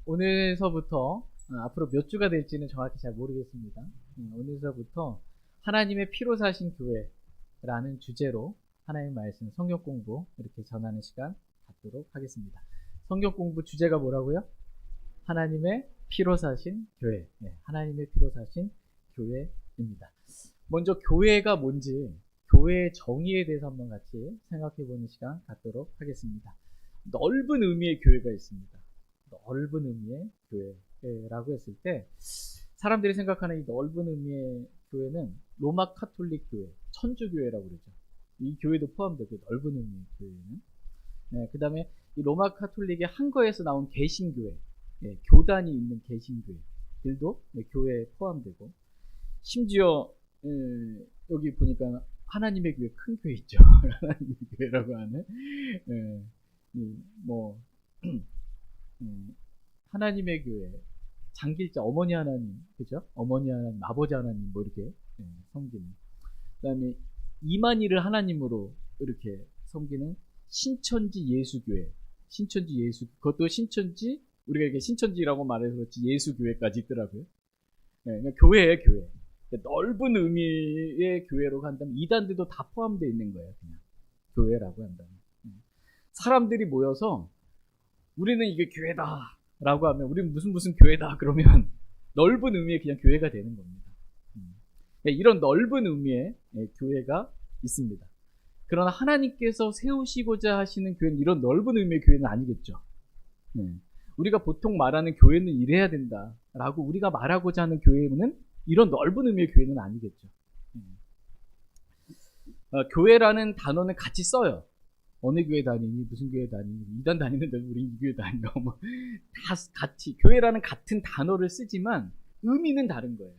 오늘서부터 앞으로 몇 주가 될지는 정확히 잘 모르겠습니다. 오늘서부터 하나님의 피로 사신 교회라는 주제로 하나님의 말씀, 성경 공부 이렇게 전하는 시간 갖도록 하겠습니다. 성경 공부 주제가 뭐라고요? 하나님의 피로 사신 교회. 하나님의 피로 사신 교회입니다. 먼저 교회가 뭔지, 교회의 정의에 대해서 한번 같이 생각해 보는 시간 갖도록 하겠습니다. 넓은 의미의 교회가 있습니다. 넓은 의미의 교회라고 했을 때 사람들이 생각하는 이 넓은 의미의 교회는 로마 카톨릭 교회, 천주교회라고 그러죠. 이 교회도 포함되고 넓은 의미의 교회는. 그 다음에 이 로마 카톨릭의 한거에서 나온 개신교회, 교단이 있는 개신교회들도 교회에 포함되고, 심지어 여기 보니까 하나님의 교회, 큰 교회 있죠. 하나님의 교회라고 하는 하나님의 교회, 장길자, 어머니 하나님, 그죠? 어머니 하나님, 아버지 하나님, 뭐 이렇게 섬기는. 그 다음에 이만희를 하나님으로 이렇게 섬기는 신천지 예수교회, 신천지 예수, 그것도 신천지, 우리가 이게 신천지라고 말해서 그렇지 예수교회까지 있더라고요. 그러니까 교회예요, 교회. 넓은 의미의 교회로 간다면 이단들도 다 포함되어 있는 거예요, 그냥. 교회라고 한다면. 사람들이 모여서 우리는 이게 교회다 라고 하면, 우리는 무슨 교회다 그러면 넓은 의미의 그냥 교회가 되는 겁니다. 이런 넓은 의미의 교회가 있습니다. 그러나 하나님께서 세우시고자 하시는 교회는 이런 넓은 의미의 교회는 아니겠죠. 우리가 보통 말하는 교회는 이래야 된다 라고 우리가 말하고자 하는 교회는 이런 넓은 의미의 교회는 아니겠죠. 교회라는 단어는 같이 써요. 어느 교회 다니니, 무슨 교회 다니니, 이단 다니는데 우리 이 교회 다니고, 다 같이, 교회라는 같은 단어를 쓰지만 의미는 다른 거예요.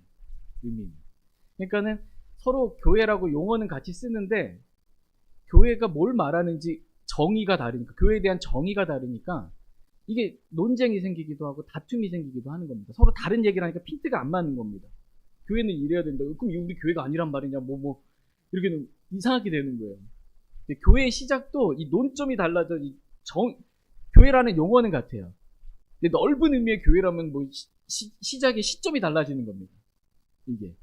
의미는. 그러니까는 서로 교회라고 용어는 같이 쓰는데, 교회가 뭘 말하는지 정의가 다르니까, 교회에 대한 정의가 다르니까, 이게 논쟁이 생기기도 하고 다툼이 생기기도 하는 겁니다. 서로 다른 얘기를 하니까 핀트가 안 맞는 겁니다. 교회는 이래야 된다. 그럼 우리 교회가 아니란 말이냐, 이렇게 이상하게 되는 거예요. 교회의 시작도 이 논점이 달라져. 교회라는 용어는 같아요. 근데 넓은 의미의 교회라면 시작의 시점이 달라지는 겁니다. 이게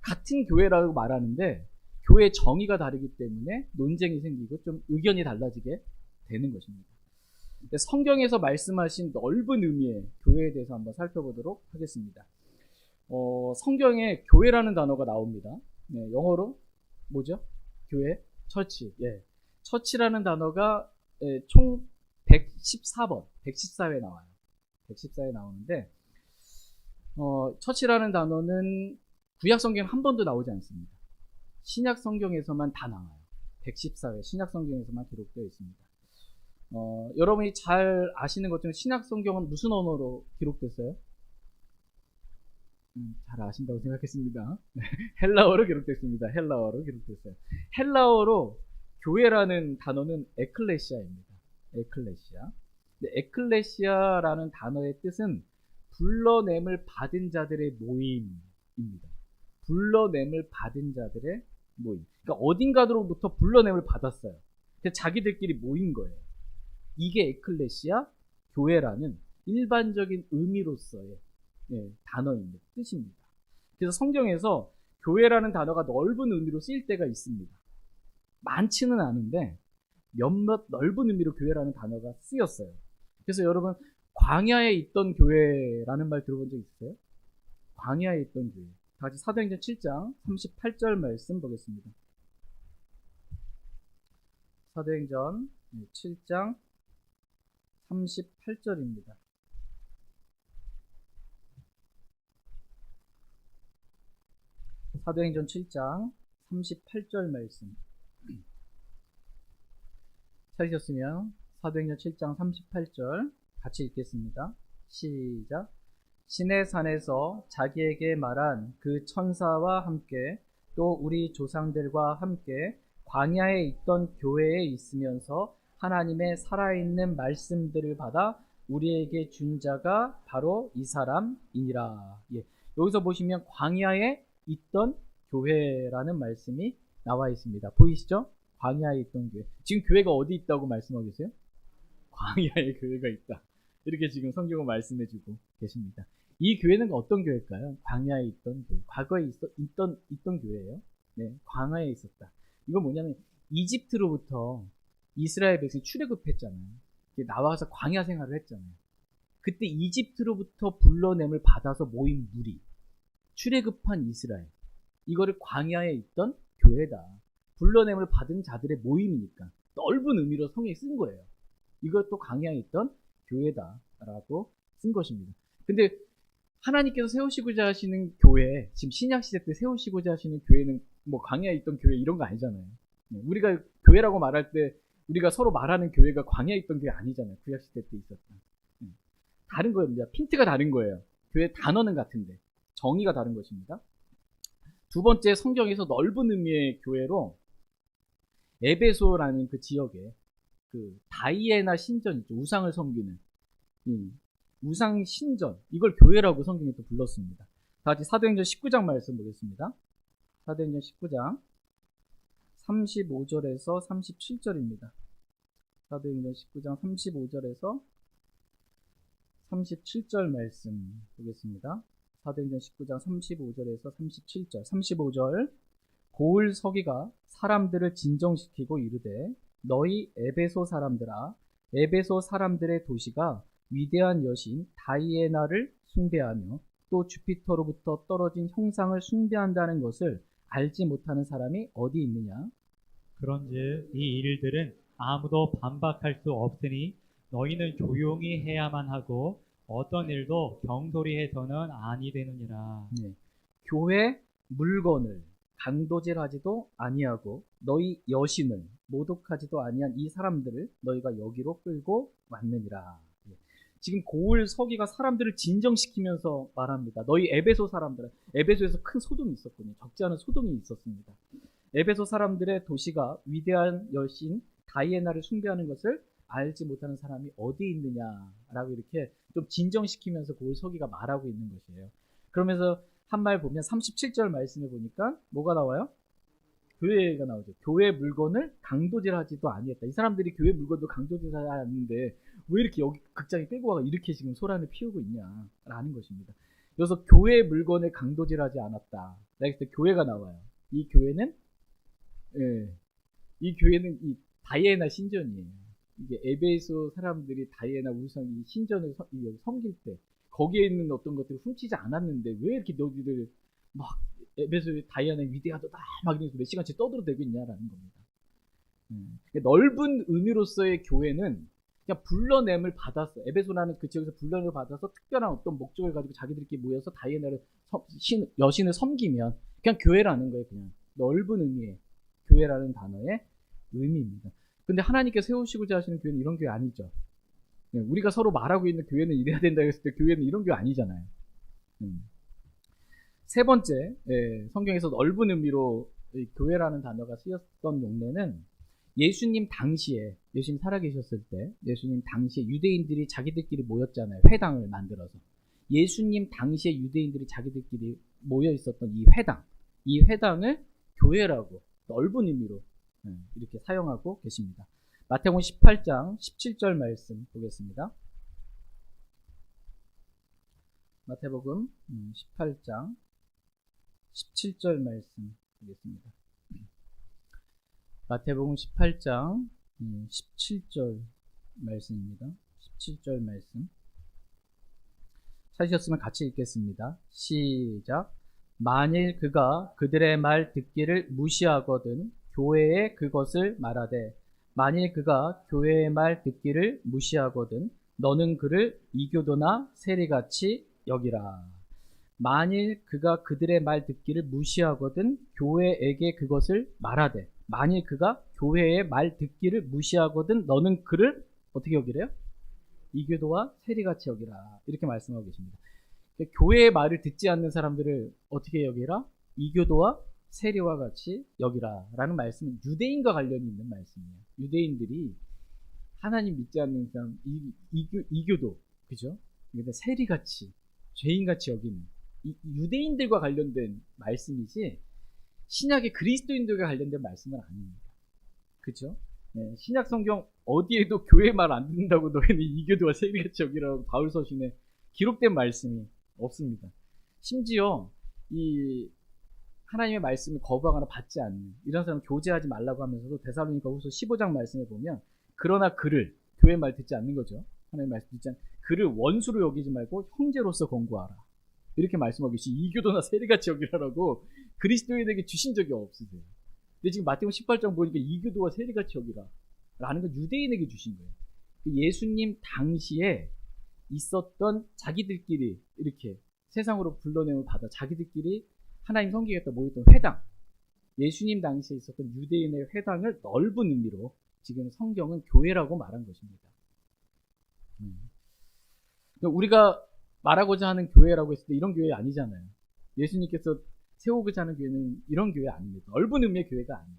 같은 교회라고 말하는데 교회의 정의가 다르기 때문에 논쟁이 생기고 좀 의견이 달라지게 되는 것입니다. 성경에서 말씀하신 넓은 의미의 교회에 대해서 한번 살펴보도록 하겠습니다. 성경에 교회라는 단어가 나옵니다. 영어로 뭐죠? 교회? 처치. 처치라는 단어가 총 114번, 114회 나와요. 114회 나오는데, 처치라는 단어는 구약 성경 한 번도 나오지 않습니다. 신약 성경에서만 다 나와요. 114회, 신약 성경에서만 기록되어 있습니다. 여러분이 잘 아시는 것처럼 신약 성경은 무슨 언어로 기록됐어요? 잘 아신다고 생각했습니다. 헬라어로 기록됐습니다. 헬라어로 기록됐어요. 헬라어로 교회라는 단어는 에클레시아입니다. 에클레시아. 에클레시아라는 단어의 뜻은 불러냄을 받은 자들의 모임입니다. 불러냄을 받은 자들의 모임. 그러니까 어딘가로부터 불러냄을 받았어요. 자기들끼리 모인 거예요. 이게 에클레시아, 교회라는 일반적인 의미로서의 단어입니다. 뜻입니다. 그래서 성경에서 교회라는 단어가 넓은 의미로 쓰일 때가 있습니다. 많지는 않은데 몇몇 넓은 의미로 교회라는 단어가 쓰였어요. 그래서 여러분, 광야에 있던 교회라는 말 들어본 적 있어요? 광야에 있던 교회. 다시 사도행전 7장 38절 말씀 보겠습니다. 사도행전 7장 38절입니다. 사도행전 7장 38절 말씀. 찾으셨으면 사도행전 7장 38절 같이 읽겠습니다. 시작. 시내 산에서 자기에게 말한 그 천사와 함께 또 우리 조상들과 함께 광야에 있던 교회에 있으면서 하나님의 살아있는 말씀들을 받아 우리에게 준 자가 바로 이 사람이니라. 여기서 보시면 광야에 있던 교회라는 말씀이 나와 있습니다. 보이시죠? 광야에 있던 교회. 지금 교회가 어디 있다고 말씀하고 계세요? 광야에 교회가 있다. 이렇게 지금 성경은 말씀해주고 계십니다. 이 교회는 어떤 교회일까요? 광야에 있던 교회. 과거에 있던 교회예요. 네, 광야에 있었다. 이건 뭐냐면 이집트로부터 이스라엘 백성이 출애굽했잖아요. 나와서 광야 생활을 했잖아요. 그때 이집트로부터 불러냄을 받아서 모인 무리, 출애굽한 이스라엘, 이거를 광야에 있던 교회다. 불러냄을 받은 자들의 모임이니까 넓은 의미로 성경에 쓴 거예요. 이것도 광야에 있던 교회다라고 쓴 것입니다. 근데 하나님께서 세우시고자 하시는 교회, 지금 신약시대 때 세우시고자 하시는 교회는 뭐 광야에 있던 교회 이런 거 아니잖아요. 우리가 교회라고 말할 때 우리가 서로 말하는 교회가 광야에 있던 교회 아니잖아요. 구약시대 때 있었던. 다른 거입니다. 핀트가 다른 거예요. 교회 단어는 같은데 정의가 다른 것입니다. 두 번째, 성경에서 넓은 의미의 교회로 에베소라는 그 지역에 그 다이애나 신전 있죠. 우상을 섬기는 우상 신전, 이걸 교회라고 성경에 또 불렀습니다. 다 같이 사도행전 19장 말씀 보겠습니다. 사도행전 19장 35절에서 37절입니다. 사도행전 19장 35절에서 37절 말씀 보겠습니다. 사도행전 19장 35절에서 37절. 35절. 고을 서기가 사람들을 진정시키고 이르되 너희 에베소 사람들아, 에베소 사람들의 도시가 위대한 여신 다이애나를 숭배하며 또 주피터로부터 떨어진 형상을 숭배한다는 것을 알지 못하는 사람이 어디 있느냐? 그런즉 이 일들은 아무도 반박할 수 없으니 너희는 조용히 해야만 하고 어떤 일도 경솔히 해서는 아니 되느니라. 네. 교회 물건을 강도질하지도 아니하고 너희 여신을 모독하지도 아니한 이 사람들을 너희가 여기로 끌고 왔느니라. 지금 고을 서기가 사람들을 진정시키면서 말합니다. 너희 에베소 사람들은, 에베소에서 큰 소동이 있었군요. 적지 않은 소동이 있었습니다. 에베소 사람들의 도시가 위대한 여신 다이애나를 숭배하는 것을 알지 못하는 사람이 어디 있느냐라고 이렇게 좀 진정시키면서 고을 서기가 말하고 있는 것이에요. 그러면서 한 말 보면 37절 말씀에 보니까 뭐가 나와요? 교회가 나오죠. 교회 물건을 강도질하지도 아니했다. 이 사람들이 교회 물건도 강도질하지 않는데 왜 이렇게 여기 극장에 끌고 와가 이렇게 지금 소란을 피우고 있냐라는 것입니다. 그래서 교회 물건을 강도질하지 않았다. 그래서 교회가 나와요. 이 교회는 이 다이애나 신전이에요. 이게 에베소 사람들이 다이애나 우상 이 신전을 섬길 때 거기에 있는 어떤 것들을 훔치지 않았는데 왜 이렇게 너희들 막 에베소의 다이애나 위대하다 막 이러면서 몇 시간째 떠들어대고 있냐라는 겁니다. 넓은 의미로서의 교회는 그냥 불러냄을 받았어. 에베소라는 그 지역에서 불러냄을 받아서 특별한 어떤 목적을 가지고 자기들끼리 모여서 다이애나를 여신을 섬기면 그냥 교회라는 거예요. 그냥 넓은 의미의 교회라는 단어의 의미입니다. 근데 하나님께서 세우시고자 하시는 교회는 이런 교회 아니죠. 우리가 서로 말하고 있는 교회는 이래야 된다 했을 때 교회는 이런 교회 아니잖아요. 세 번째, 성경에서 넓은 의미로 교회라는 단어가 쓰였던 용례는 예수님 당시에, 예수님 살아계셨을 때 예수님 당시에 유대인들이 자기들끼리 모였잖아요. 회당을 만들어서. 예수님 당시에 유대인들이 자기들끼리 모여 있었던 이 회당을 교회라고 넓은 의미로 이렇게 사용하고 계십니다. 마태복음 18장 17절 말씀 보겠습니다. 마태복음 18장 17절 말씀 보겠습니다. 마태복음 18장 17절 말씀입니다. 17절 말씀. 찾으셨으면 같이 읽겠습니다. 시작. 만일 그가 그들의 말 듣기를 무시하거든 교회에 그것을 말하되 만일 그가 교회의 말 듣기를 무시하거든 너는 그를 이교도나 세리같이 여기라. 만일 그가 그들의 말 듣기를 무시하거든 교회에게 그것을 말하되 만일 그가 교회의 말 듣기를 무시하거든 너는 그를 어떻게 여기래요? 이교도와 세리같이 여기라. 이렇게 말씀하고 계십니다. 교회의 말을 듣지 않는 사람들을 어떻게 여기라? 이교도와 세리와 같이 여기라 라는 말씀은 유대인과 관련이 있는 말씀이에요. 유대인들이 하나님 믿지 않는 사람 이교도, 그죠? 세리같이, 죄인같이 여기는 유대인들과 관련된 말씀이지 신약의 그리스도인들과 관련된 말씀은 아닙니다. 그죠? 신약 성경 어디에도 교회 말 안 듣는다고 너희는 이교도와 세리같이 여기라고 바울 서신에 기록된 말씀이 없습니다. 심지어 이 하나님의 말씀을 거부하거나 받지 않는 이런 사람 교제하지 말라고 하면서도 데살로니가후서 15장 말씀에 보면 그러나 그를 교회 말 듣지 않는 거죠. 하나님의 말씀 듣지 않는 그를 원수로 여기지 말고 형제로서 권고하라. 이렇게 말씀하고 계시 이교도나 세리같이 여기라라고 그리스도인에게 주신 적이 없으세요. 근데 지금 마태복음 18장 보니까 이교도와 세리같이 여기라 라는 건 유대인에게 주신 거예요. 예수님 당시에 있었던 자기들끼리 이렇게 세상으로 불러냄을 받아 자기들끼리 하나님 섬기겠다 모였던 회당, 예수님 당시에 있었던 유대인의 회당을 넓은 의미로 지금 성경은 교회라고 말한 것입니다. 우리가 말하고자 하는 교회라고 했을 때 이런 교회 아니잖아요. 예수님께서 세우고자 하는 교회는 이런 교회 아닙니다. 넓은 의미의 교회가 아니에요.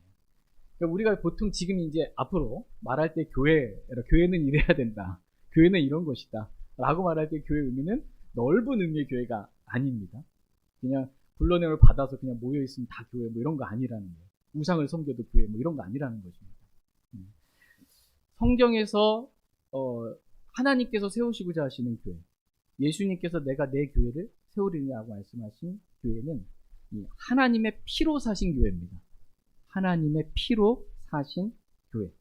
그러니까 우리가 보통 지금 이제 앞으로 말할 때 교회는 이래야 된다. 교회는 이런 것이다. 라고 말할 때 교회 의미는 넓은 의미의 교회가 아닙니다. 그냥 불러냄을 받아서 그냥 모여있으면 다 교회 뭐 이런 거 아니라는 거예요. 우상을 섬겨도 교회 뭐 이런 거 아니라는 것입니다. 성경에서 하나님께서 세우시고자 하시는 교회, 예수님께서 내가 내 교회를 세우리냐고 말씀하신 교회는 하나님의 피로 사신 교회입니다. 하나님의 피로 사신 교회.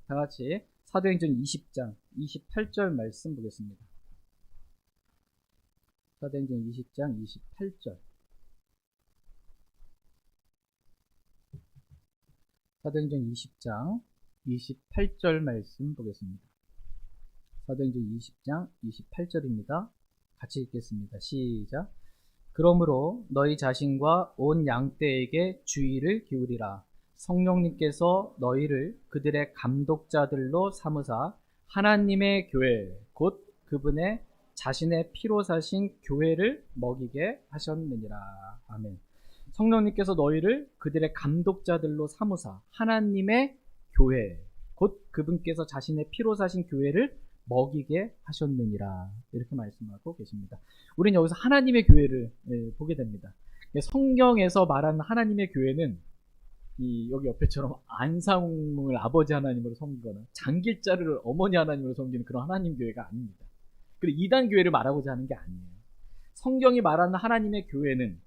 다 같이 사도행전 20장 28절 말씀 보겠습니다. 사도행전 20장 28절. 사도행전 20장 28절 말씀 보겠습니다. 사도행전 20장 28절입니다. 같이 읽겠습니다. 시작. 그러므로 너희 자신과 온 양떼에게 주의를 기울이라. 성령님께서 너희를 그들의 감독자들로 삼으사 하나님의 교회 곧 그분의 자신의 피로 사신 교회를 먹이게 하셨느니라. 아멘. 성령님께서 너희를 그들의 감독자들로 삼으사 하나님의 교회 곧 그분께서 자신의 피로 사신 교회를 먹이게 하셨느니라. 이렇게 말씀하고 계십니다. 우리는 여기서 하나님의 교회를 보게 됩니다. 성경에서 말하는 하나님의 교회는 여기 옆에처럼 안상홍을 아버지 하나님으로 섬기거나 장길자를 어머니 하나님으로 섬기는 그런 하나님 교회가 아닙니다. 그리고 이단 교회를 말하고자 하는 게 아니에요. 성경이 말하는 하나님의 교회는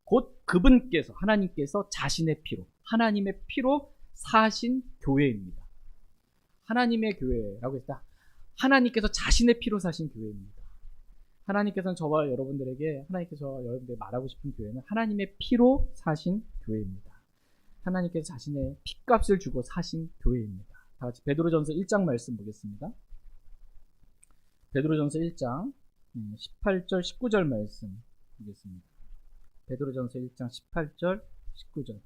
곧 그분께서 하나님께서 자신의 피로 하나님의 피로 사신 교회입니다. 하나님의 교회라고 했다. 하나님께서 자신의 피로 사신 교회입니다. 하나님께서는 저와 여러분들에게 하나님께서 여러분들에게 말하고 싶은 교회는 하나님의 피로 사신 교회입니다. 하나님께서 자신의 피값을 주고 사신 교회입니다. 다 같이 베드로전서 1장 말씀 보겠습니다. 베드로전서 1장 18절 19절 말씀 보겠습니다. 베드로전서 1장 18절 19절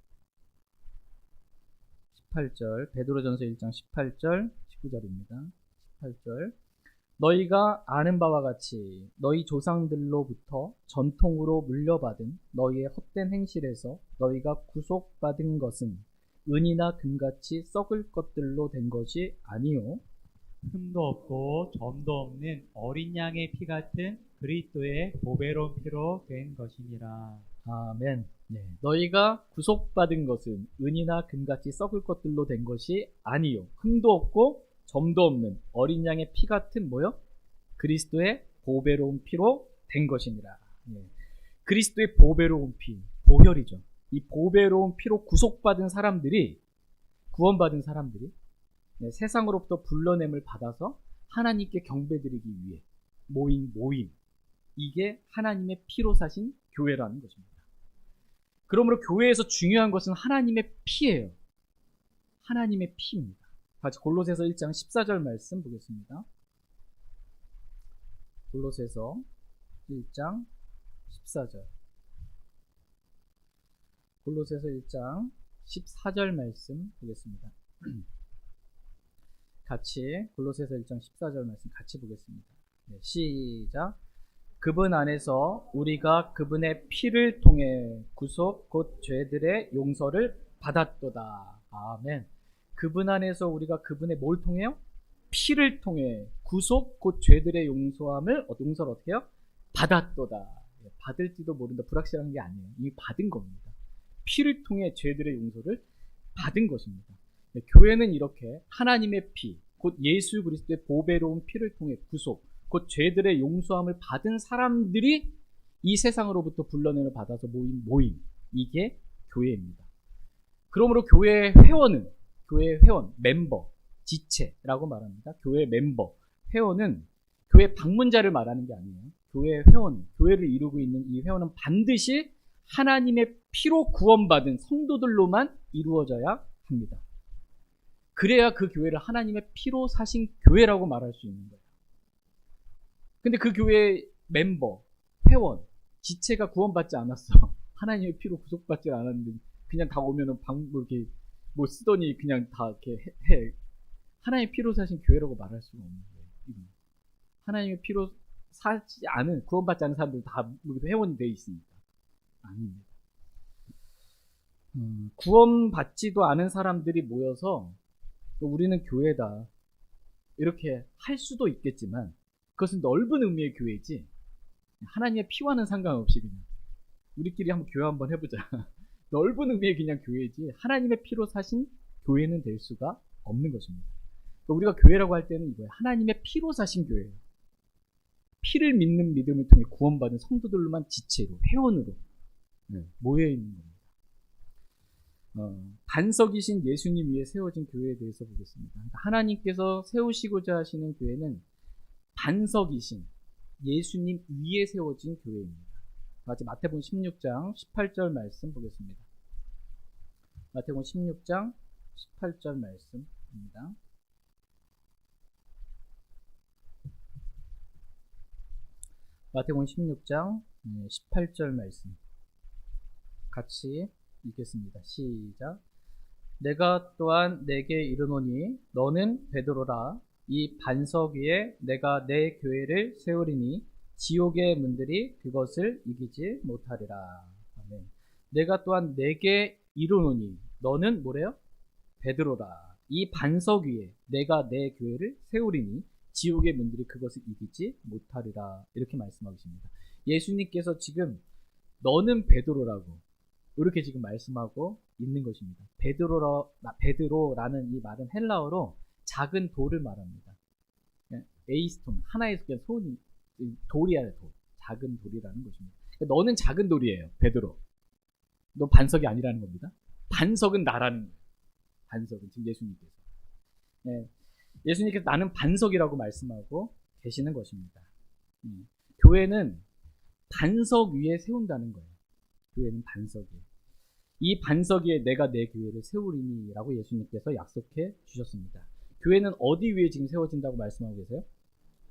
18절 베드로전서 1장 18절 19절입니다. 18절 너희가 아는 바와 같이 너희 조상들로부터 전통으로 물려받은 너희의 헛된 행실에서 너희가 구속받은 것은 은이나 금같이 썩을 것들로 된 것이 아니요 흠도 없고 점도 없는 어린 양의 피 같은 그리스도의 보배로운 피로 된 것이니라. 아멘. 네. 너희가 구속받은 것은 은이나 금같이 썩을 것들로 된 것이 아니요 흠도 없고 점도 없는 어린 양의 피 같은 뭐요? 그리스도의 보배로운 피로 된 것이니라. 예. 그리스도의 보배로운 피, 보혈이죠. 이 보배로운 피로 구속받은 사람들이, 구원받은 사람들이 세상으로부터 불러냄을 받아서 하나님께 경배드리기 위해 모임. 이게 하나님의 피로 사신 교회라는 것입니다. 그러므로 교회에서 중요한 것은 하나님의 피예요. 하나님의 피입니다. 같이 골로새서 1장 14절 말씀 보겠습니다. 골로새서 1장 14절. 골로새서 1장 14절 말씀 보겠습니다. 같이 골로새서 1장 14절 말씀 같이 보겠습니다. 네, 시작. 그분 안에서 우리가 그분의 피를 통해 구속 곧 죄들의 용서를 받았도다. 아멘. 그분 안에서 우리가 그분의 뭘 통해요? 피를 통해 구속 곧 죄들의 용서를 어떻게 해요? 받았도다. 받을지도 모른다. 불확실한 게 아니에요. 이미 받은 겁니다. 피를 통해 죄들의 용서를 받은 것입니다. 교회는 이렇게 하나님의 피, 곧 예수 그리스도의 보배로운 피를 통해 구속, 곧 죄들의 용서함을 받은 사람들이 이 세상으로부터 불러내를 받아서 모인 모임, 이게 교회입니다. 그러므로 교회의 회원은, 교회의 회원, 멤버, 지체라고 말합니다. 교회의 멤버, 회원은 교회 방문자를 말하는 게 아니에요. 교회의 회원, 교회를 이루고 있는 이 회원은 반드시 하나님의 피로 구원받은 성도들로만 이루어져야 합니다. 그래야 그 교회를 하나님의 피로 사신 교회라고 말할 수 있는 거예요. 근데 그 교회의 멤버, 회원, 지체가 구원받지 않았어. 하나님의 피로 구속받지 않았는데 그냥 다 오면은 이렇게 뭐 쓰더니 그냥 다 이렇게 해. 하나님의 피로 사신 교회라고 말할 수가 없는 거예요. 하나님의 피로 사지 않은, 구원받지 않은 사람들 다 회원이 돼 있으니까. 아닙니다. 구원받지도 않은 사람들이 모여서 우리는 교회다 이렇게 할 수도 있겠지만 그것은 넓은 의미의 교회지 하나님의 피와는 상관없이 그냥 우리끼리 한번 교회 한번 해보자. 넓은 의미의 그냥 교회지 하나님의 피로 사신 교회는 될 수가 없는 것입니다. 우리가 교회라고 할 때는 이거예요. 하나님의 피로 사신 교회예요. 피를 믿는 믿음을 통해 구원받은 성도들로만 지체로, 회원으로 모여있는 겁니다. 반석이신 예수님 위에 세워진 교회에 대해서 보겠습니다. 그러니까 하나님께서 세우시고자 하시는 교회는 반석이신 예수님 위에 세워진 교회입니다. 같이 마태복음 16장 18절 말씀 보겠습니다. 마태복음 16장 18절 말씀입니다. 마태복음 16장 18절 말씀 같이 읽겠습니다. 시작. 내가 또한 내게 이르노니 너는 베드로라. 이 반석 위에 내가 내 교회를 세우리니 지옥의 문들이 그것을 이기지 못하리라. 아멘. 내가 또한 내게 이르노니 너는 뭐래요? 베드로라. 이 반석 위에 내가 내 교회를 세우리니 지옥의 문들이 그것을 이기지 못하리라. 이렇게 말씀하고 있습니다. 예수님께서 지금 너는 베드로라고 이렇게 지금 말씀하고 있는 것입니다. 베드로라는 이 말은 헬라어로 작은 돌을 말합니다. 에이스톤, 하나의 그냥 손이 돌이야, 돌. 작은 돌이라는 것입니다. 너는 작은 돌이에요, 베드로. 너 반석이 아니라는 겁니다. 반석은 나라는 거예요. 반석은 지금 예수님께서. 예수님께서 나는 반석이라고 말씀하고 계시는 것입니다. 교회는 반석 위에 세운다는 거예요. 교회는 반석 위에. 이 반석 위에 내가 내 교회를 세우리니 라고 예수님께서 약속해 주셨습니다. 교회는 어디 위에 지금 세워진다고 말씀하고 계세요?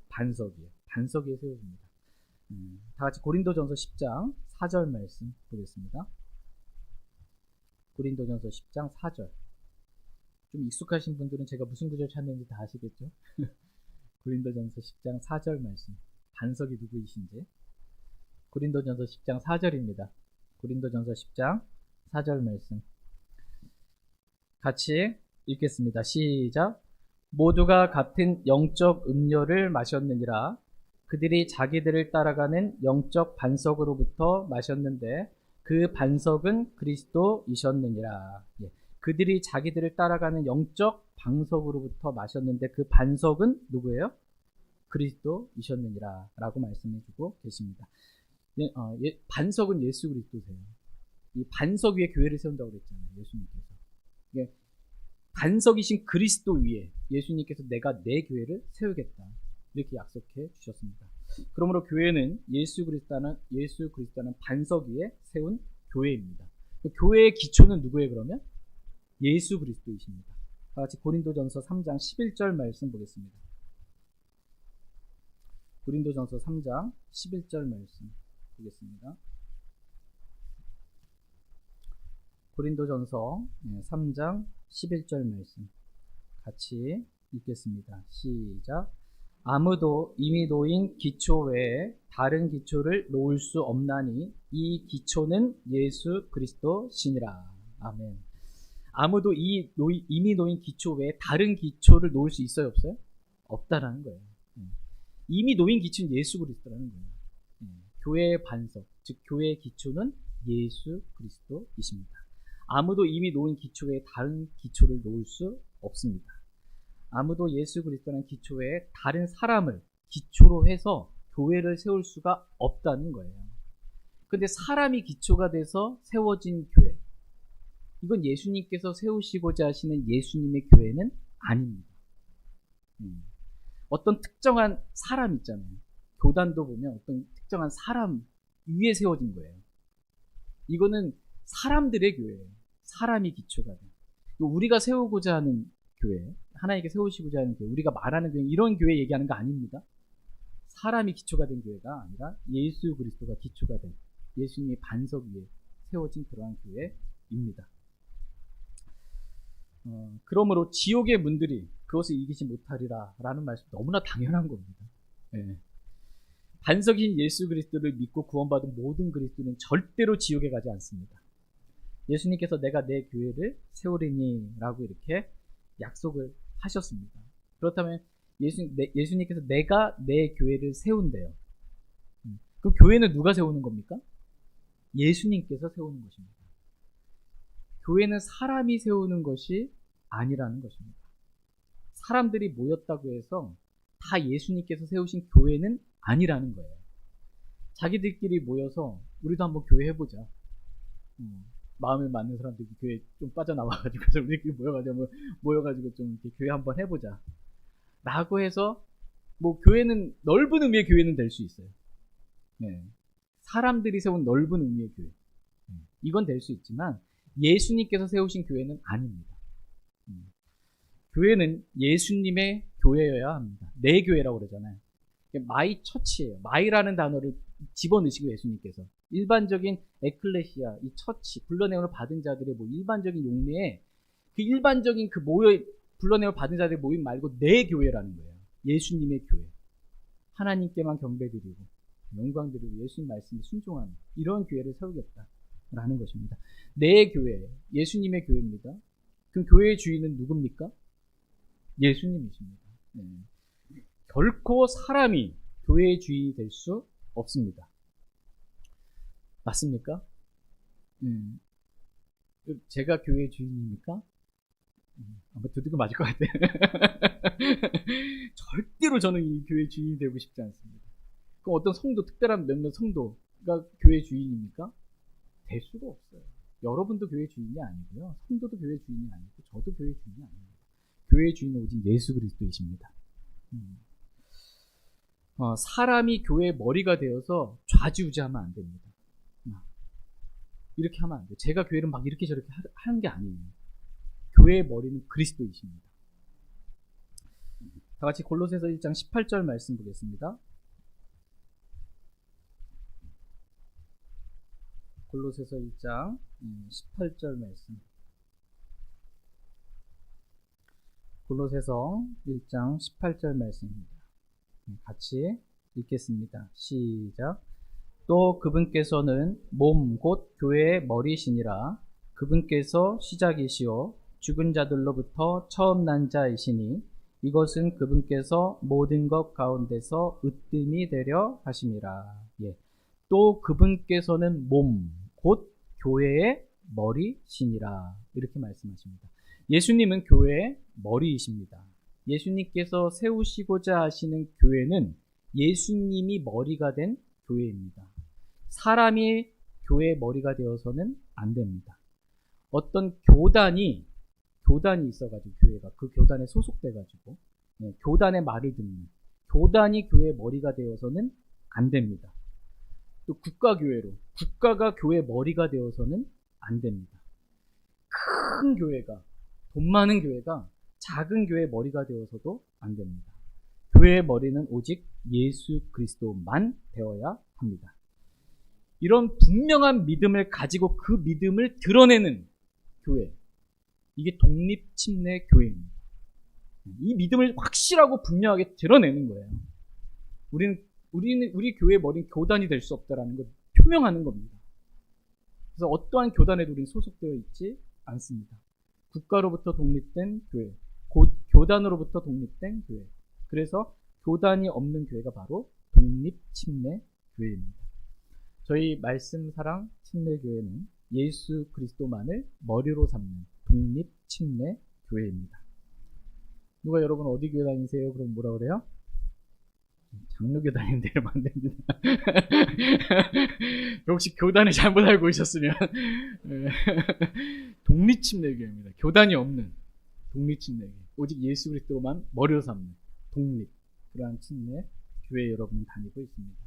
반석 위에. 반석 위에 세워집니다. 다 같이 고린도전서 10장 4절 말씀 보겠습니다. 고린도전서 10장 4절. 좀 익숙하신 분들은 제가 무슨 구절 찾는지 다 아시겠죠? 고린도전서 10장 4절 말씀. 반석이 누구이신지. 고린도전서 10장 4절입니다. 고린도전서 10장 4절 말씀. 같이 읽겠습니다. 시작. 모두가 같은 영적 음료를 마셨느니라. 그들이 자기들을 따라가는 영적 반석으로부터 마셨는데 그 반석은 그리스도이셨느니라. 그들이 자기들을 따라가는 영적 반석으로부터 마셨는데 그 반석은 누구예요? 그리스도이셨느니라 라고 말씀해주고 계십니다. 반석은 예수 그리스도세요. 이 반석 위에 교회를 세운다고 그랬잖아요. 예수님께서. 반석이신 그리스도 위에 예수님께서 내가 내 교회를 세우겠다. 이렇게 약속해 주셨습니다. 그러므로 교회는 예수 그리스도는 반석 위에 세운 교회입니다. 교회의 기초는 누구예요, 그러면? 예수 그리스도이십니다. 다 같이 고린도전서 3장 11절 말씀 보겠습니다. 고린도전서 3장 11절 말씀 보겠습니다. 고린도전서 3장 11절 말씀 같이 읽겠습니다. 시작. 아무도 이미 놓인 기초 외에 다른 기초를 놓을 수 없나니 이 기초는 예수 그리스도시니라. 아멘. 아무도 이미 놓인 기초 외에 다른 기초를 놓을 수 있어요, 없어요? 없다라는 거예요. 이미 놓인 기초는 예수 그리스도라는 거예요. 교회의 반석, 즉 교회의 기초는 예수 그리스도이십니다. 아무도 이미 놓은 기초 외에 다른 기초를 놓을 수 없습니다. 아무도 예수 그리스도라는 기초 외에 다른 사람을 기초로 해서 교회를 세울 수가 없다는 거예요. 근데 사람이 기초가 돼서 세워진 교회, 이건 예수님께서 세우시고자 하시는 예수님의 교회는 아닙니다. 어떤 특정한 사람 있잖아요. 교단도 보면 어떤 특정한 사람 위에 세워진 거예요. 이거는 사람들의 교회예요. 사람이 기초가 돼. 우리가 세우고자 하는 교회, 하나님께 세우시고자 하는 교회, 우리가 말하는 교회, 이런 교회 얘기하는 거 아닙니다. 사람이 기초가 된 교회가 아니라 예수 그리스도가 기초가 된 예수님의 반석 위에 세워진 그러한 교회입니다. 그러므로 지옥의 문들이 그것을 이기지 못하리라 라는 말씀 너무나 당연한 겁니다. 예. 반석인 예수 그리스도를 믿고 구원받은 모든 그리스도는 절대로 지옥에 가지 않습니다. 예수님께서 내가 내 교회를 세우리니 라고 이렇게 약속을 하셨습니다. 그렇다면 예수님께서 내가 내 교회를 세운대요. 그럼 교회는 누가 세우는 겁니까? 예수님께서 세우는 것입니다. 교회는 사람이 세우는 것이 아니라는 것입니다. 사람들이 모였다고 해서 다 예수님께서 세우신 교회는 아니라는 거예요. 자기들끼리 모여서 우리도 한번 교회 해보자. 마음에 맞는 사람들이 교회 좀 빠져나와가지고 우리끼리 모여가지고 좀 이렇게 교회 한번 해보자. 라고 해서 뭐 교회는 넓은 의미의 교회는 될 수 있어요. 네. 사람들이 세운 넓은 의미의 교회. 이건 될 수 있지만 예수님께서 세우신 교회는 아닙니다. 교회는 예수님의 교회여야 합니다. 내 교회라고 그러잖아요. 마이 처치예요. 마이라는 단어를 집어넣으시고 예수님께서 일반적인 에클레시아, 이 처치, 불러내음을 받은 자들의 뭐 일반적인 용례에 그 일반적인 그 불러내음을 받은 자들의 모임 말고 내 교회라는 거예요. 예수님의 교회. 하나님께만 경배드리고 영광드리고 예수님 말씀에 순종하는 이런 교회를 세우겠다라는 것입니다. 내 교회, 예수님의 교회입니다. 그럼 교회의 주인은 누굽니까? 예수님이십니다. 네. 결코 사람이 교회의 주인이 될 수 없습니다. 맞습니까? 제가 교회의 주인입니까? 아마 두들겨 맞을 것 같아요. 절대로 저는 이 교회의 주인이 되고 싶지 않습니다. 그럼 어떤 성도, 특별한 몇몇 성도가 교회의 주인입니까? 될 수가 없어요. 여러분도 교회의 주인이 아니고요. 성도도 교회의 주인이 아니고 저도 교회의 주인이 아닙니다. 교회의 주인은 오직 예수 그리스도이십니다. 사람이 교회의 머리가 되어서 좌지우지하면 안 됩니다. 이렇게 하면 안 돼요. 제가 교회를 막 이렇게 저렇게 하는 게 아니에요. 교회의 머리는 그리스도이십니다. 다 같이 골로새서 1장 18절 말씀 보겠습니다. 골로새서 1장 18절 말씀. 골로새서 1장 18절 말씀입니다. 같이 읽겠습니다. 시작. 또 그분께서는 몸 곧 교회의 머리시니라. 그분께서 시작이시오 죽은 자들로부터 처음 난 자이시니 이것은 그분께서 모든 것 가운데서 으뜸이 되려 하심이라. 예. 또 그분께서는 몸 곧 교회의 머리시니라. 이렇게 말씀하십니다. 예수님은 교회의 머리이십니다. 예수님께서 세우시고자 하시는 교회는 예수님이 머리가 된 교회입니다. 사람이 교회의 머리가 되어서는 안 됩니다. 어떤 교단이 있어가지고 교회가 그 교단에 소속돼가지고 교단의 말을 듣는 교단이 교회의 머리가 되어서는 안 됩니다. 또 국가가 교회의 머리가 되어서는 안 됩니다. 큰 교회가 돈 많은 교회가 작은 교회의 머리가 되어서도 안 됩니다. 교회의 머리는 오직 예수 그리스도만 되어야 합니다. 이런 분명한 믿음을 가지고 그 믿음을 드러내는 교회, 이게 독립침례 교회입니다. 이 믿음을 확실하고 분명하게 드러내는 거예요. 우리 교회의 머리는 교단이 될 수 없다라는 걸 표명하는 겁니다. 그래서 어떠한 교단에도 우리는 소속되어 있지 않습니다. 국가로부터 독립된 교회, 교단으로부터 독립된 교회. 그래서 교단이 없는 교회가 바로 독립침례 교회입니다. 저희 말씀사랑 침례교회는 예수 그리스도만을 머리로 삼는 독립 침례 교회입니다. 누가 여러분 어디 교회 다니세요? 그럼 뭐라 그래요? 장로교 다니는 데를 만듭니다. 혹시 교단을 잘못 알고 있었으면 독립침례교회입니다. 교단이 없는 독립침례교회. 오직 예수 그리스도만 머리로 삼는 독립, 그러한 침례 교회 여러분은 다니고 있습니다.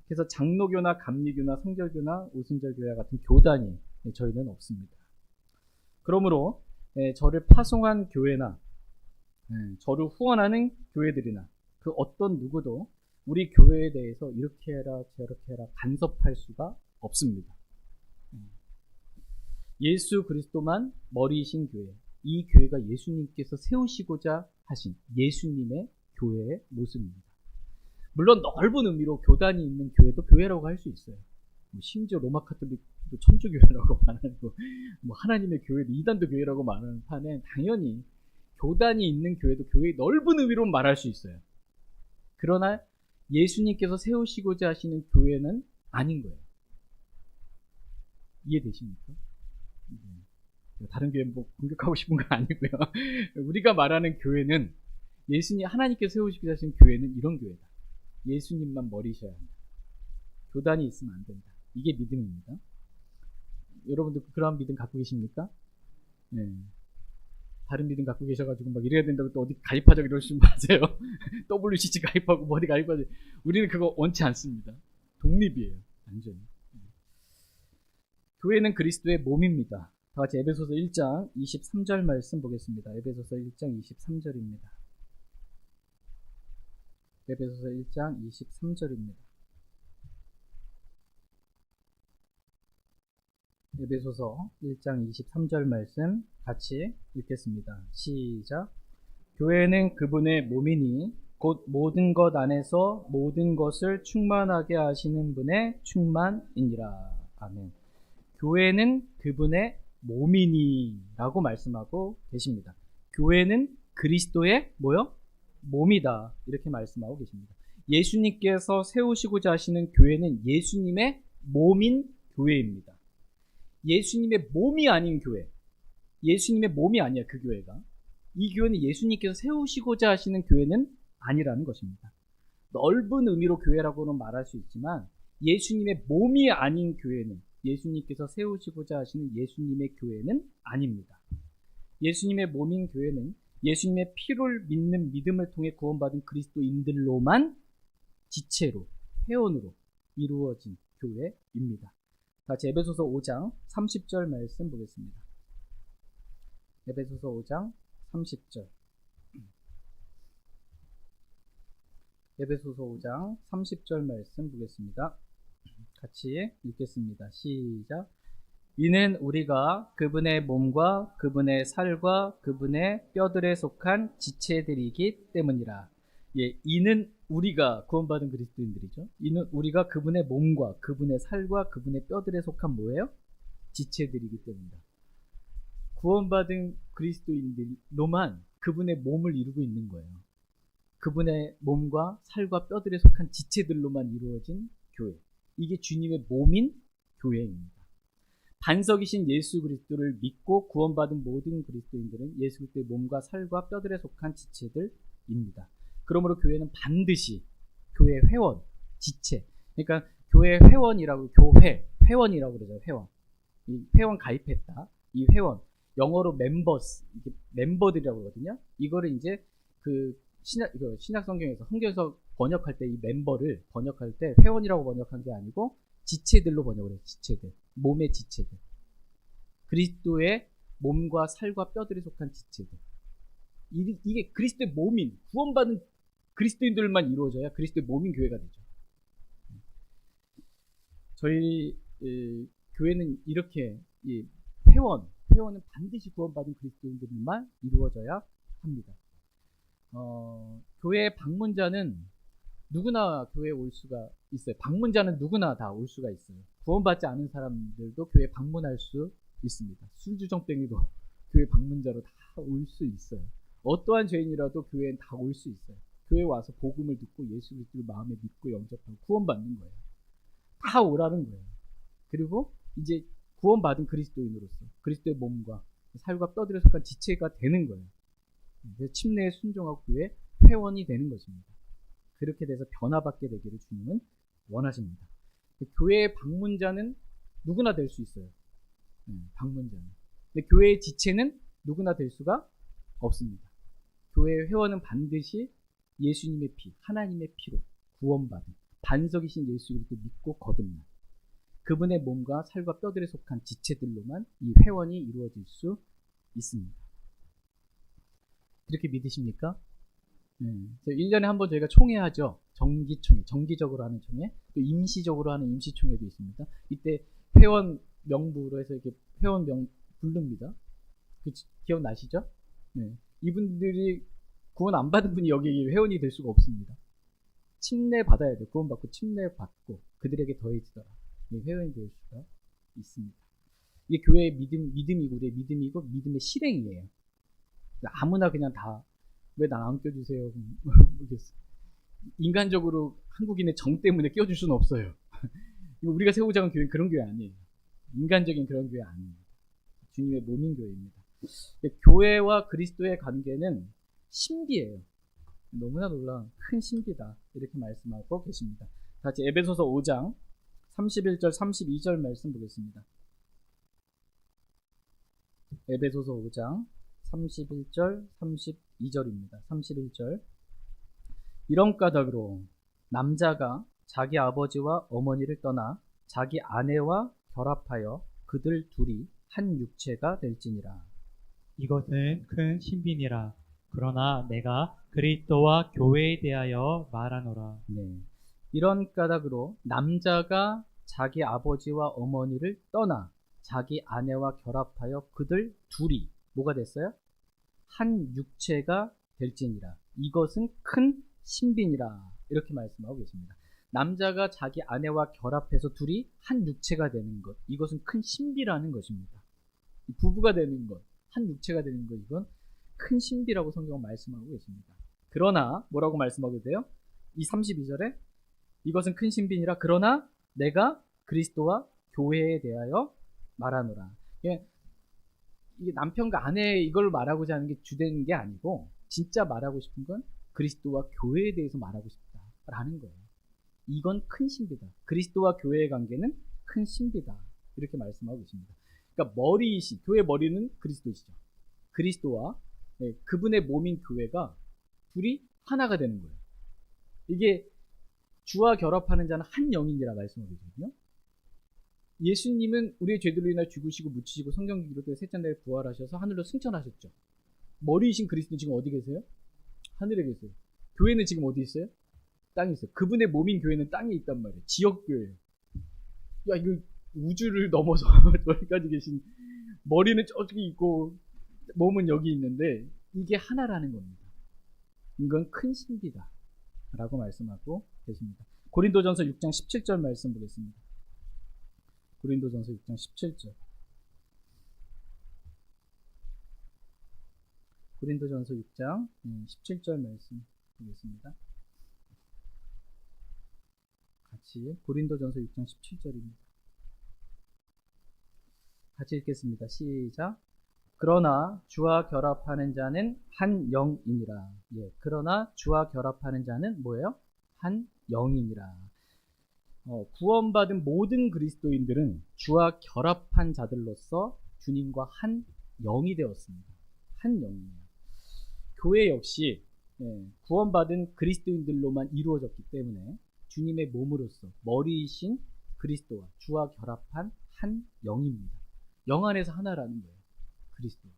그래서 장로교나 감리교나 성결교나 오순절교회 같은 교단이 저희는 없습니다. 그러므로 저를 파송한 교회나 저를 후원하는 교회들이나 그 어떤 누구도 우리 교회에 대해서 이렇게 해라 저렇게 해라 간섭할 수가 없습니다. 예수 그리스도만 머리이신 교회, 이 교회가 예수님께서 세우시고자 하신 예수님의 교회의 모습입니다. 물론 넓은 의미로 교단이 있는 교회도 교회라고 할 수 있어요. 심지어 로마 카톨릭도 천주교회라고 말하고 하나님의 교회도 이단도 교회라고 말하는 판에 당연히 교단이 있는 교회도 교회의 넓은 의미로 말할 수 있어요. 그러나 예수님께서 세우시고자 하시는 교회는 아닌 거예요. 이해되십니까? 다른 교회 뭐 공격하고 싶은 건 아니고요. 우리가 말하는 교회는 예수님 하나님께서 세우시고자 하시는 교회는 이런 교회다. 예수님만 머리셔야 한다. 교단이 있으면 안 된다. 이게 믿음입니다. 여러분들 그러한 믿음 갖고 계십니까? 네. 다른 믿음 갖고 계셔가지고 막 이래야 된다고 또 어디 가입하자고 이러시지 마세요. WCC 가입하고 뭐 어디 가입하자. 우리는 그거 원치 않습니다. 독립이에요. 완전히. 교회는 그리스도의 몸입니다. 다 같이 에베소서 1장 23절 말씀 보겠습니다. 에베소서 1장 23절입니다. 에베소서 1장 23절입니다. 에베소서 1장 23절 말씀 같이 읽겠습니다. 시작. 교회는 그분의 몸이니 곧 모든 것 안에서 모든 것을 충만하게 하시는 분의 충만이니라. 아멘. 교회는 그분의 몸이니 라고 말씀하고 계십니다. 교회는 그리스도의 뭐요? 몸이다. 이렇게 말씀하고 계십니다. 예수님께서 세우시고자 하시는 교회는 예수님의 몸인 교회입니다. 예수님의 몸이 아닌 교회. 예수님의 몸이 아니야, 그 교회가. 이 교회는 예수님께서 세우시고자 하시는 교회는 아니라는 것입니다. 넓은 의미로 교회라고는 말할 수 있지만 예수님의 몸이 아닌 교회는 예수님께서 세우시고자 하시는 예수님의 교회는 아닙니다. 예수님의 몸인 교회는 예수님의 피를 믿는 믿음을 통해 구원받은 그리스도인들로만 지체로, 회원으로 이루어진 교회입니다. 같이 에베소서 5장 30절 말씀 보겠습니다. 에베소서 5장 30절. 에베소서 5장 30절 말씀 보겠습니다. 같이 읽겠습니다. 시작. 이는 우리가 그분의 몸과 그분의 살과 그분의 뼈들에 속한 지체들이기 때문이라. 예, 이는 우리가 구원받은 그리스도인들이죠. 이는 우리가 그분의 몸과 그분의 살과 그분의 뼈들에 속한 뭐예요? 지체들이기 때문이다. 구원받은 그리스도인들로만 그분의 몸을 이루고 있는 거예요. 그분의 몸과 살과 뼈들에 속한 지체들로만 이루어진 교회. 이게 주님의 몸인 교회입니다. 반석이신 예수 그리스도를 믿고 구원받은 모든 그리스도인들은 예수 그리스도의 몸과 살과 뼈들에 속한 지체들입니다. 그러므로 교회는 반드시 교회 회원, 지체. 그러니까 교회 회원이라고, 회원이라고 그러죠. 회원. 이 회원 가입했다. 이 회원. 영어로 멤버스, 이게 멤버들이라고 그러거든요. 이거를 이제 그 신약 성경에서 성경에서 번역할 때 이 멤버를 번역할 때 회원이라고 번역한 게 아니고 지체들로 번역을 해요. 지체들. 몸의 지체들. 그리스도의 몸과 살과 뼈들에 속한 지체들. 이게 그리스도의 몸인, 구원받은 그리스도인들만 이루어져야 그리스도의 몸인 교회가 되죠. 저희 교회는 이렇게 회원은 반드시 구원받은 그리스도인들만 이루어져야 합니다. 교회 방문자는 누구나 교회에 올 수가 있어요. 방문자는 누구나 다 올 수가 있어요. 구원받지 않은 사람들도 교회 방문할 수 있습니다. 술주정뱅이도 교회 방문자로 다 올 수 있어요. 어떠한 죄인이라도 교회엔 다 올 수 있어요. 교회 와서 복음을 듣고 예수 그리스도를 마음에 믿고 영접하고 구원받는 거예요. 다 오라는 거예요. 그리고 이제 구원받은 그리스도인으로서 그리스도의 몸과 살과 뼈들에 속한 지체가 되는 거예요. 그래서 침례에 순종하고 교회 회원이 되는 것입니다. 그렇게 돼서 변화받게 되기를 주님은 원하십니다. 교회의 방문자는 누구나 될 수 있어요. 방문자는. 근데 교회의 지체는 누구나 될 수가 없습니다. 교회의 회원은 반드시 예수님의 피, 하나님의 피로 구원받은 반석이신 예수 그리스도 믿고 거듭난 그분의 몸과 살과 뼈들에 속한 지체들로만 이 회원이 이루어질 수 있습니다. 이렇게 믿으십니까? 1년에 한 번 저희가 총회하죠. 정기총회, 정기적으로 하는 총회, 또 임시적으로 하는 임시총회도 있습니다. 이때 회원 명부로 해서 이렇게 회원 명 부릅니다. 기억나시죠? 이분들이 구원 안 받은 분이 여기 회원이 될 수가 없습니다. 침례 받아야 돼요. 구원 받고 침례 받고 그들에게 더해지더라. 회원이 될 수가 있습니다. 이게 교회의 믿음이고 우리의 믿음이고 믿음의 실행이에요. 아무나 그냥 다 왜 난 안 껴주세요? 모르겠어요. 인간적으로 한국인의 정 때문에 껴줄 수는 없어요. 우리가 세우자는 교회는 그런 교회 아니에요. 인간적인 그런 교회 아니에요. 주님의 몸인 교회입니다. 교회와 그리스도의 관계는 신비예요. 너무나 놀라운 큰 신비다. 이렇게 말씀하고 계십니다. 같이 에베소서 5장 31절 32절 말씀 보겠습니다. 에베소서 5장 31절 32절입니다. 31절 이런 까닭으로 남자가 자기 아버지와 어머니를 떠나 자기 아내와 결합하여 그들 둘이 한 육체가 될지니라. 이것은 큰 신비니라. 그러나 내가 그리스도와 교회에 대하여 말하노라. 이런 까닭으로 남자가 자기 아버지와 어머니를 떠나 자기 아내와 결합하여 그들 둘이 뭐가 됐어요? 한 육체가 될지니라. 이것은 큰 신비니라. 이렇게 말씀하고 계십니다. 남자가 자기 아내와 결합해서 둘이 한 육체가 되는 것. 이것은 큰 신비라는 것입니다. 부부가 되는 것, 한 육체가 되는 것, 이건 큰 신비라고 성경은 말씀하고 계십니다. 그러나 뭐라고 말씀하게 돼요? 이 32절에 이것은 큰 신비니라. 그러나 내가 그리스도와 교회에 대하여 말하노라. 이게 남편과 아내 이걸 말하고자 하는 게 주된 게 아니고 진짜 말하고 싶은 건 그리스도와 교회에 대해서 말하고 싶다라는 거예요. 이건 큰 신비다. 그리스도와 교회의 관계는 큰 신비다. 이렇게 말씀하고 계십니다. 그러니까 머리이신 교회 머리는 그리스도시죠. 그리스도와 그분의 몸인 교회가 둘이 하나가 되는 거예요. 이게 주와 결합하는 자는 한 영이니라 말씀하고 계시거든요. 예수님은 우리의 죄들로 인하여 죽으시고 묻히시고 성경 기록대로 셋째 날에 부활하셔서 하늘로 승천하셨죠. 머리이신 그리스도는 지금 어디 계세요? 하늘에 계세요. 교회는 지금 어디 있어요? 땅에 있어요. 그분의 몸인 교회는 땅에 있단 말이에요. 지역교회예요. 야, 이거 우주를 넘어서 저기까지 계신 머리는 저기 있고 몸은 여기 있는데 이게 하나라는 겁니다. 이건 큰 신비다 라고 말씀하고 계십니다. 고린도전서 6장 17절 말씀 보겠습니다. 고린도전서 6장 17절. 고린도전서 6장 17절 말씀 보겠습니다. 같이 고린도전서 6장 17절입니다. 같이 읽겠습니다. 시작. 그러나 주와 결합하는 자는 한 영이니라. 그러나 주와 결합하는 자는 뭐예요? 한 영이니라. 구원받은 모든 그리스도인들은 주와 결합한 자들로서 주님과 한 영이 되었습니다. 한 영이에요. 교회 역시 구원받은 그리스도인들로만 이루어졌기 때문에 주님의 몸으로서 머리이신 그리스도와 주와 결합한 한 영입니다. 영 안에서 하나라는 거예요. 그리스도.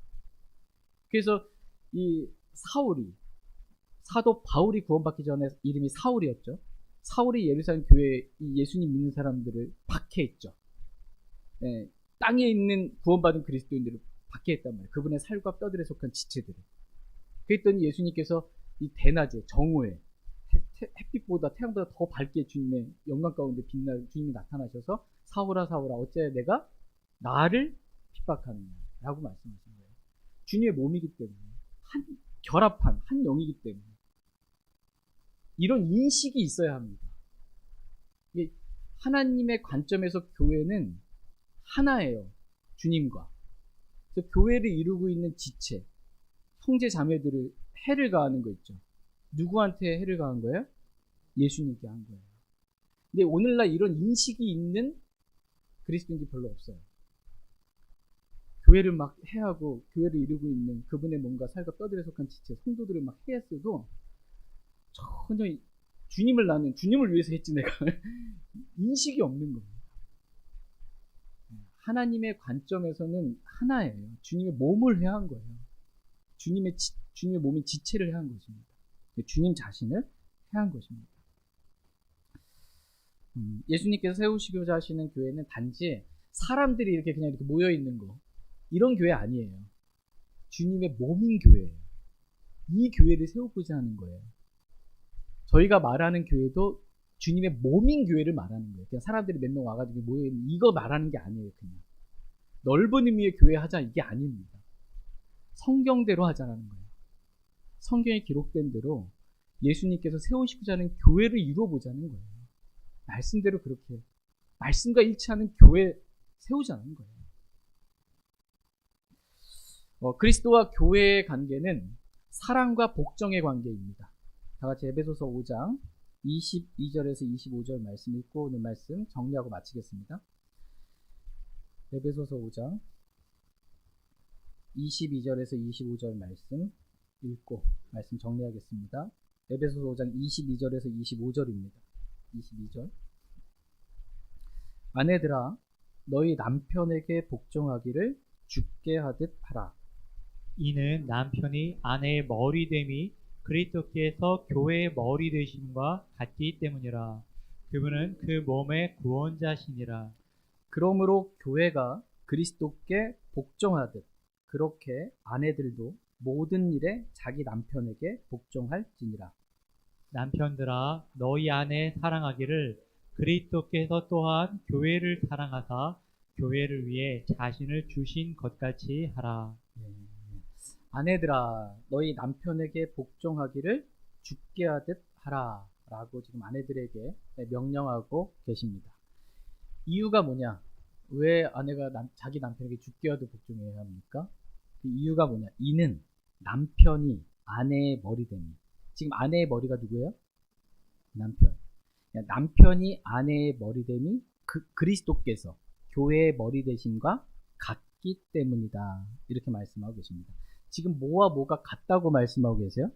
그래서 이 사도 바울이 구원받기 전에 이름이 사울이었죠. 사울이 예루살렘 교회에 예수님 믿는 사람들을 박해했죠. 땅에 있는 구원받은 그리스도인들을 박해했단 말이에요. 그분의 살과 뼈들에 속한 지체들을. 그랬더니 예수님께서 이 대낮에 정오에 햇빛보다 태양보다 더 밝게 주님의 영광 가운데 빛날 주님이 나타나셔서 사울아 사울아 어째 내가 나를 핍박하느냐 라고 말씀하신 거예요. 주님의 몸이기 때문에 결합한 한 영이기 때문에 이런 인식이 있어야 합니다. 하나님의 관점에서 교회는 하나예요. 주님과. 그래서 교회를 이루고 있는 지체, 형제 자매들을 해를 가하는 거 있죠. 누구한테 해를 가한 거예요? 예수님께 한 거예요. 근데 오늘날 이런 인식이 있는 그리스도인들이 별로 없어요. 교회를 막 해하고 교회를 이루고 있는 그분의 몸과 살과 뼈들에 속한 지체, 성도들을 막 해했어도 전혀 주님을 위해서 했지 내가 인식이 없는 거예요. 하나님의 관점에서는 하나예요. 주님의 몸을 해한 거예요. 주님의 몸인 지체를 해한 것입니다. 주님 자신을 해한 것입니다. 예수님께서 세우시고자 하시는 교회는 단지 사람들이 이렇게 그냥 이렇게 모여 있는 거, 이런 교회 아니에요. 주님의 몸인 교회예요. 이 교회를 세우고자 하는 거예요. 저희가 말하는 교회도 주님의 몸인 교회를 말하는 거예요. 그냥 사람들이 몇 명 와가지고 모여있는 이거 말하는 게 아니에요. 그냥 넓은 의미의 교회 하자 이게 아닙니다. 성경대로 하자라는 거예요. 성경에 기록된 대로 예수님께서 세우시고자 하는 교회를 이루어보자는 거예요. 말씀대로 그렇게 말씀과 일치하는 교회 세우자는 거예요. 그리스도와 교회의 관계는 사랑과 복종의 관계입니다. 다 같이 에베소서 5장 22절에서 25절 말씀 읽고 오늘 말씀 정리하고 마치겠습니다. 에베소서 5장 22절에서 25절 말씀 읽고 말씀 정리하겠습니다. 에베소서 5장 22절에서 25절입니다. 22절. 아내들아 너희 남편에게 복종하기를 주께 하듯 하라. 이는 남편이 아내의 머리됨이 그리스도께서 교회의 머리 되심과 같기 때문이라. 그분은 그 몸의 구원자시니라. 그러므로 교회가 그리스도께 복종하듯 그렇게 아내들도 모든 일에 자기 남편에게 복종할지니라. 남편들아 너희 아내 사랑하기를 그리스도께서 또한 교회를 사랑하사 교회를 위해 자신을 주신 것 같이 하라. 아내들아 너희 남편에게 복종하기를 주께 하듯 하라 라고 지금 아내들에게 명령하고 계십니다. 이유가 뭐냐? 왜 아내가 자기 남편에게 주께 하듯 복종해야 합니까? 그 이유가 뭐냐? 이는 남편이 아내의 머리됨이. 지금 아내의 머리가 누구예요? 남편. 남편이 아내의 머리됨이 그리스도께서 교회의 머리 되심과 같기 때문이다. 이렇게 말씀하고 계십니다. 지금 뭐와 뭐가 같다고 말씀하고 계세요?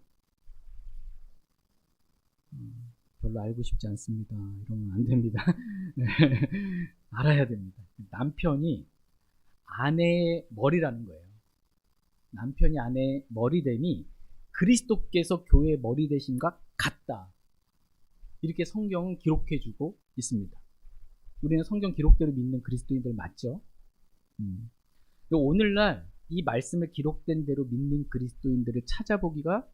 별로 알고 싶지 않습니다. 이러면 안 됩니다. 네. 알아야 됩니다. 남편이 아내의 머리라는 거예요. 남편이 아내의 머리됨이 그리스도께서 교회의 머리 되심과 같다. 이렇게 성경은 기록해주고 있습니다. 우리는 성경 기록대로 믿는 그리스도인들 맞죠? 오늘날 이 말씀을 기록된 대로 믿는 그리스도인들을 찾아보기가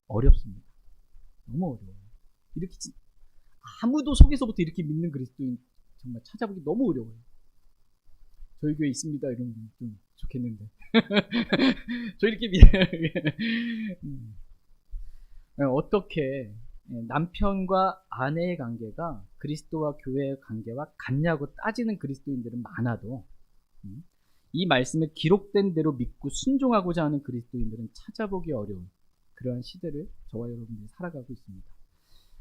어렵습니다. 너무 어려워요. 이렇게 아무도 속에서부터 이렇게 믿는 그리스도인 정말 찾아보기 너무 어려워요. 저희 교회 있습니다. 이런 분 좀 좋겠는데. 저 이렇게 어떻게 남편과 아내의 관계가 그리스도와 교회의 관계와 같냐고 따지는 그리스도인들은 많아도 이 말씀을 기록된 대로 믿고 순종하고자 하는 그리스도인들은 찾아보기 어려운 그러한 시대를 저와 여러분들이 살아가고 있습니다.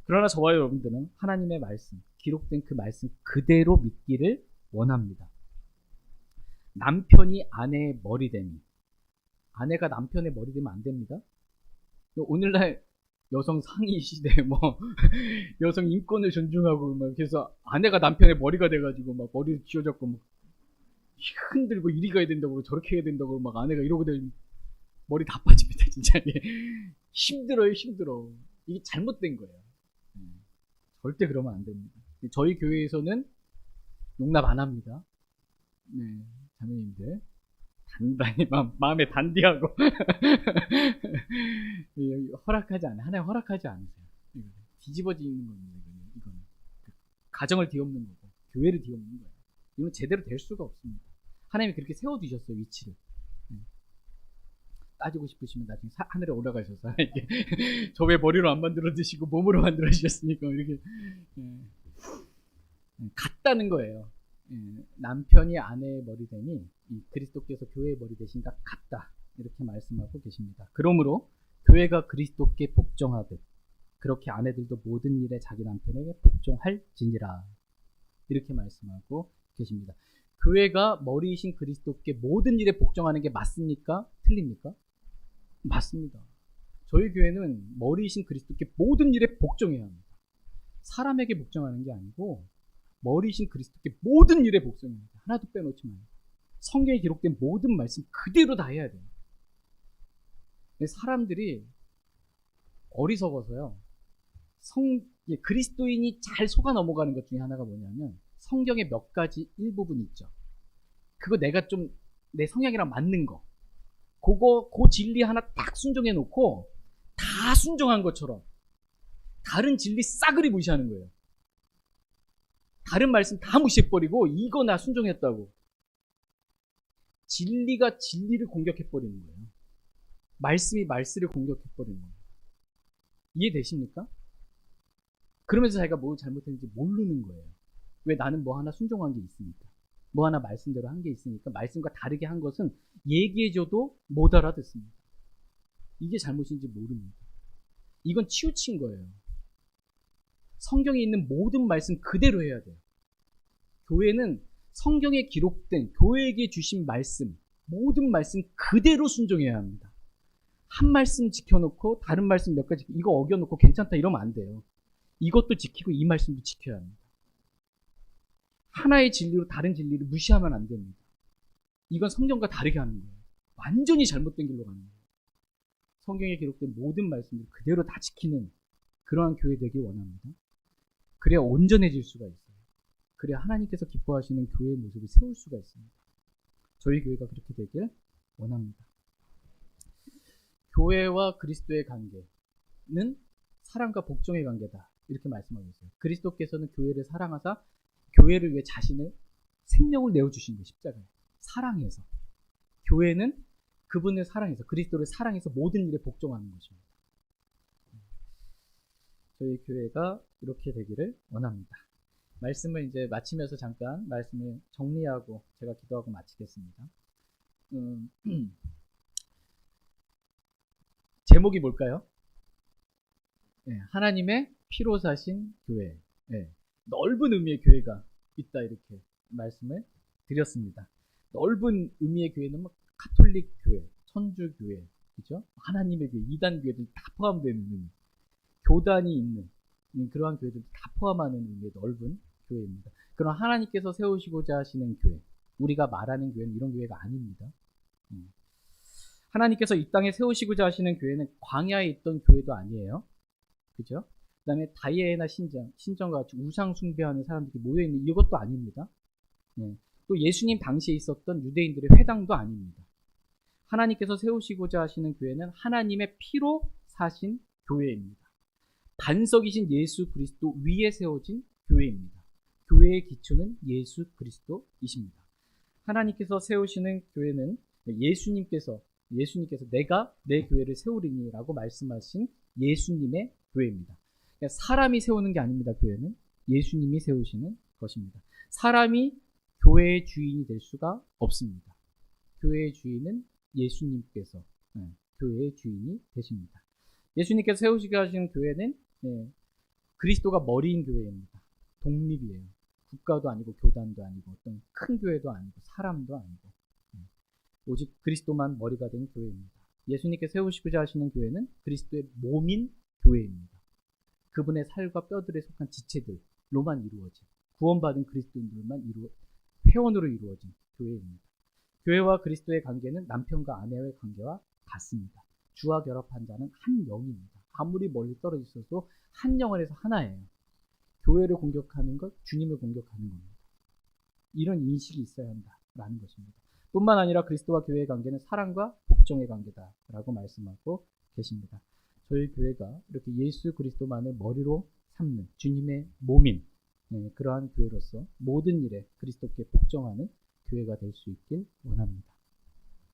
그러나 저와 여러분들은 하나님의 말씀, 기록된 그 말씀 그대로 믿기를 원합니다. 남편이 아내의 머리됨이, 아내가 남편의 머리되면 안 됩니다. 오늘날 여성 상위 시대 여성 인권을 존중하고 막 그래서 아내가 남편의 머리가 돼가지고 막 머리를 쥐어잡고 막 흔들고 이리 가야 된다고 저렇게 해야 된다고 막 아내가 이러고 되면 머리 다 빠집니다. 진짜 힘들어요. 이게 잘못된 거예요. 절대 그러면 안 됩니다. 저희 교회에서는 용납 안 합니다. 네, 자매님들 단단히 마음에 단디하고 허락하지 않아요. 하나님 허락하지 않으세요. 뒤집어지는 겁니다. 이거는 가정을 뒤엎는 거고 교회를 뒤엎는 거예요. 이건 제대로 될 수가 없습니다. 하나님이 그렇게 세워두셨어요. 위치를. 따지고 싶으시면 나중에 하늘에 올라가셔서 저 왜 머리로 안 만들어 드시고 몸으로 만들어 주셨으니까 이렇게 같다는 거예요. 남편이 아내의 머리 되니 이 그리스도께서 교회의 머리 되신 것 같다. 이렇게 말씀하고 계십니다. 그러므로 교회가 그리스도께 복종하듯 그렇게 아내들도 모든 일에 자기 남편에게 복종할지니라. 이렇게 말씀하고 계십니다. 교회가 머리이신 그리스도께 모든 일에 복종하는 게 맞습니까? 틀립니까? 맞습니다. 저희 교회는 머리이신 그리스도께 모든 일에 복종해야 합니다. 사람에게 복종하는 게 아니고 머리이신 그리스도께 모든 일에 복종해야 합니다. 하나도 빼놓지 말고. 성경에 기록된 모든 말씀 그대로 다 해야 돼요. 근데 사람들이 어리석어서요. 그리스도인이 잘 속아 넘어가는 것 중에 하나가 뭐냐면 성경에 몇 가지 일부분 있죠. 그거 내가 좀 내 성향이랑 맞는 거. 그 진리 하나 딱 순종해 놓고 다 순종한 것처럼 다른 진리 싸그리 무시하는 거예요. 다른 말씀 다 무시해버리고 이거 나 순종했다고. 진리가 진리를 공격해버리는 거예요. 말씀이 말씀을 공격해버리는 거예요. 이해되십니까? 그러면서 자기가 뭘 잘못했는지 모르는 거예요. 왜? 나는 뭐 하나 순종한 게 있으니까. 뭐 하나 말씀대로 한 게 있으니까 말씀과 다르게 한 것은 얘기해줘도 못 알아듣습니다. 이게 잘못인지 모릅니다. 이건 치우친 거예요. 성경에 있는 모든 말씀 그대로 해야 돼요. 교회는 성경에 기록된 교회에게 주신 말씀, 모든 말씀 그대로 순종해야 합니다. 한 말씀 지켜놓고 다른 말씀 몇 가지 이거 어겨놓고 괜찮다 이러면 안 돼요. 이것도 지키고 이 말씀도 지켜야 합니다. 하나의 진리로 다른 진리를 무시하면 안 됩니다. 이건 성경과 다르게 하는 거예요. 완전히 잘못된 길로 가는 거예요. 성경에 기록된 모든 말씀을 그대로 다 지키는 그러한 교회 되길 원합니다. 그래야 온전해질 수가 있어요. 그래야 하나님께서 기뻐하시는 교회의 모습을 세울 수가 있습니다. 저희 교회가 그렇게 되길 원합니다. 교회와 그리스도의 관계는 사랑과 복종의 관계다. 이렇게 말씀하고 있어요. 그리스도께서는 교회를 사랑하사 교회를 위해 자신을 생명을 내어주신 게 십자가예요. 사랑해서. 교회는 그분을 사랑해서 그리스도를 사랑해서 모든 일에 복종하는 것입니다. 저희 교회가 이렇게 되기를 원합니다. 말씀을 이제 마치면서 잠깐 말씀을 정리하고 제가 기도하고 마치겠습니다. 제목이 뭘까요? 네, 하나님의 피로 사신 교회. 네, 넓은 의미의 교회가 있다 이렇게 말씀을 드렸습니다. 넓은 의미의 교회는 뭐 카톨릭 교회, 천주 교회, 그죠? 하나님의 교회, 이단 교회들 다 포함되는 의미, 교단이 있는 그러한 교회들 다 포함하는 의미의 넓은 교회입니다. 그럼 하나님께서 세우시고자 하시는 교회, 우리가 말하는 교회는 이런 교회가 아닙니다. 하나님께서 이 땅에 세우시고자 하시는 교회는 광야에 있던 교회도 아니에요. 그죠? 그 다음에 다이애나 신전과 같이 우상 숭배하는 사람들이 모여있는 이것도 아닙니다. 또 예수님 당시에 있었던 유대인들의 회당도 아닙니다. 하나님께서 세우시고자 하시는 교회는 하나님의 피로 사신 교회입니다. 반석이신 예수 그리스도 위에 세워진 교회입니다. 교회의 기초는 예수 그리스도이십니다. 하나님께서 세우시는 교회는 예수님께서 내가 내 교회를 세우리니 라고 말씀하신 예수님의 교회입니다. 그러니까 사람이 세우는 게 아닙니다. 교회는 예수님이 세우시는 것입니다. 사람이 교회의 주인이 될 수가 없습니다. 교회의 주인은 예수님께서 교회의 주인이 되십니다. 예수님께서 세우시게 하시는 교회는 그리스도가 머리인 교회입니다. 독립이에요. 국가도 아니고 교단도 아니고 어떤 큰 교회도 아니고 사람도 아니고 오직 그리스도만 머리가 된 교회입니다. 예수님께서 세우시고자 하시는 교회는 그리스도의 몸인 교회입니다. 그분의 살과 뼈들에 속한 지체들로만 이루어진 구원받은 그리스도인들만 회원으로 이루어진 교회입니다. 교회와 그리스도의 관계는 남편과 아내의 관계와 같습니다. 주와 결합한 자는 한 영입니다. 아무리 멀리 떨어져 있어도 한 영혼에서 하나예요. 교회를 공격하는 것, 주님을 공격하는 겁니다. 이런 인식이 있어야 한다라는 것입니다. 뿐만 아니라 그리스도와 교회의 관계는 사랑과 복종의 관계다라고 말씀하고 계십니다. 저희 교회가 이렇게 예수 그리스도만을 머리로 삼는 주님의 몸인 그러한 교회로서 모든 일에 그리스도께 복종하는 교회가 될 수 있길 원합니다.